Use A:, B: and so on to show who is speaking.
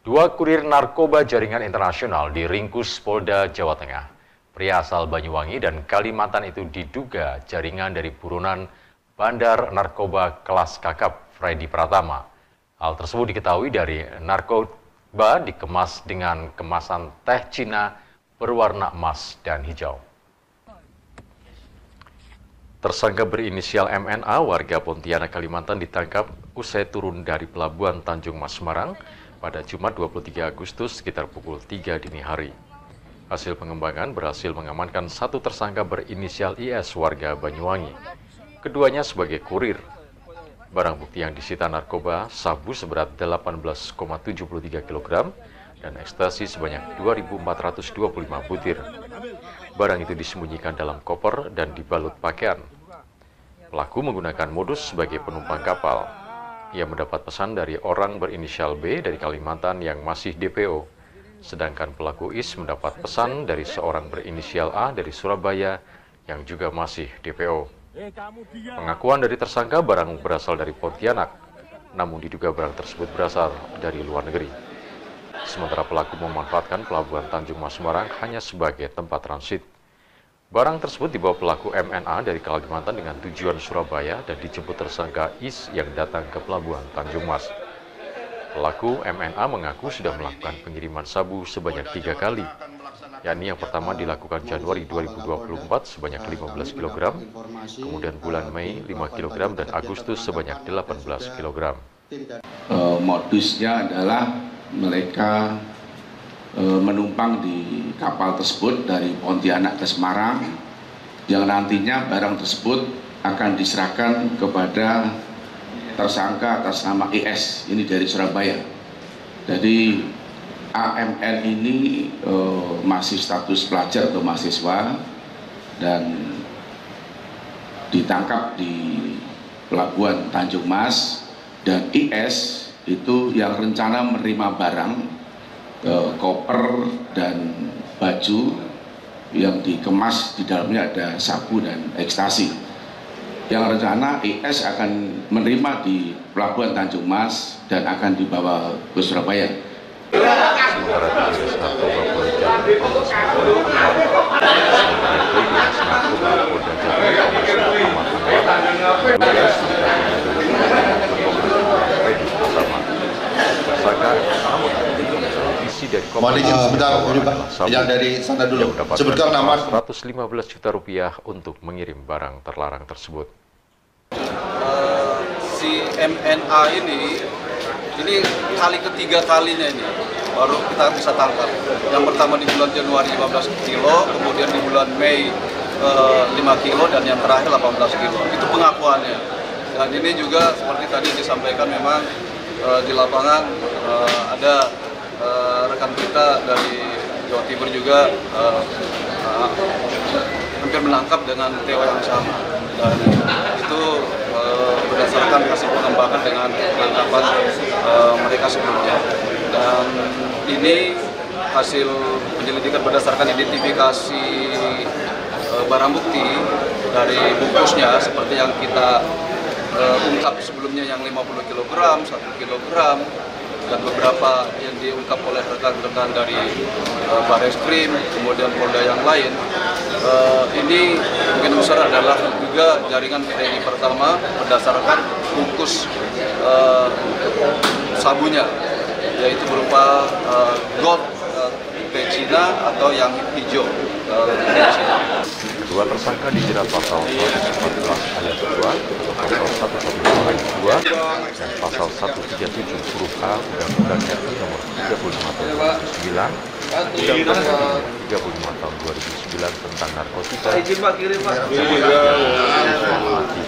A: Dua kurir narkoba jaringan internasional diringkus Polda Jawa Tengah. Pria asal Banyuwangi dan Kalimantan itu diduga jaringan dari buronan bandar narkoba kelas kakap Freddy Pratama. Hal tersebut diketahui dari narkoba dikemas dengan kemasan teh Cina berwarna emas dan hijau. Tersangka berinisial MNA warga Pontianak, Kalimantan ditangkap usai turun dari Pelabuhan Tanjung Mas Semarang pada Jumat 23 Agustus sekitar pukul 3 dini hari. Hasil pengembangan berhasil mengamankan satu tersangka berinisial IS warga Banyuwangi. Keduanya sebagai kurir. Barang bukti yang disita narkoba, sabu seberat 18,73 kg dan ekstasi sebanyak 2.425 butir. Barang itu disembunyikan dalam koper dan dibalut pakaian. Pelaku menggunakan modus sebagai penumpang kapal. Ia mendapat pesan dari orang berinisial B dari Kalimantan yang masih DPO. Sedangkan pelaku IS mendapat pesan dari seorang berinisial A dari Surabaya yang juga masih DPO. Pengakuan dari tersangka barang berasal dari Pontianak, namun diduga barang tersebut berasal dari luar negeri. Sementara pelaku memanfaatkan Pelabuhan Tanjung Mas Semarang hanya sebagai tempat transit. Barang tersebut dibawa pelaku MNA dari Kalimantan dengan tujuan Surabaya dan dijemput tersangka IS yang datang ke Pelabuhan Tanjung Mas. Pelaku MNA mengaku sudah melakukan pengiriman sabu sebanyak 3 kali, yakni yang pertama dilakukan Januari 2024 sebanyak 15 kg, kemudian bulan Mei 5 kg dan Agustus sebanyak 18 kg.
B: Modusnya adalah mereka menumpang di kapal tersebut dari Pontianak ke Semarang, yang nantinya barang tersebut akan diserahkan kepada tersangka atas nama IS, ini dari Surabaya. Jadi AMN ini masih status pelajar atau mahasiswa dan ditangkap di Pelabuhan Tanjung Mas, dan IS itu yang rencana menerima barang, koper dan baju yang dikemas di dalamnya ada sabu dan ekstasi. Yang rencana IS akan menerima di Pelabuhan Tanjung Mas dan akan dibawa ke Surabaya.
C: Mohon izin sebentar, yang dari sana dulu. Sebutkan nama.
A: 115 juta rupiah untuk mengirim barang terlarang tersebut.
D: Si MNA ini kali ketiga kalinya ini baru kita bisa tangkap. Yang pertama di bulan Januari 15 kilo, kemudian di bulan Mei 5 kilo, dan yang terakhir 18 kilo. Itu pengakuannya. Dan ini juga seperti tadi disampaikan, memang di lapangan ada rekan kita dari Jawa Timur juga hampir menangkap dengan TO yang sama, dan itu berdasarkan hasil pengembangan dengan penangkapan mereka sebelumnya. Dan ini hasil penyelidikan berdasarkan identifikasi barang bukti dari bungkusnya seperti yang kita ungkap sebelumnya, yang 50 kg, 1 kg, dan beberapa yang diungkap oleh rekan-rekan dari Barreskrim, kemudian Polda yang lain. Ini mungkin besar adalah juga jaringan Freddy Pratama berdasarkan bungkus sabunya, yaitu berupa gold teh Cina atau yang hijau teh Cina.
A: Kedua tersangka dijerat pasal 114 ayat 2, pasal 112 ayat 2, dan pasal 137 huruf A Undang-Undang RI nomor 35 tahun 2009, Undang-Undang 35 tahun 2009 tentang narkotika, mati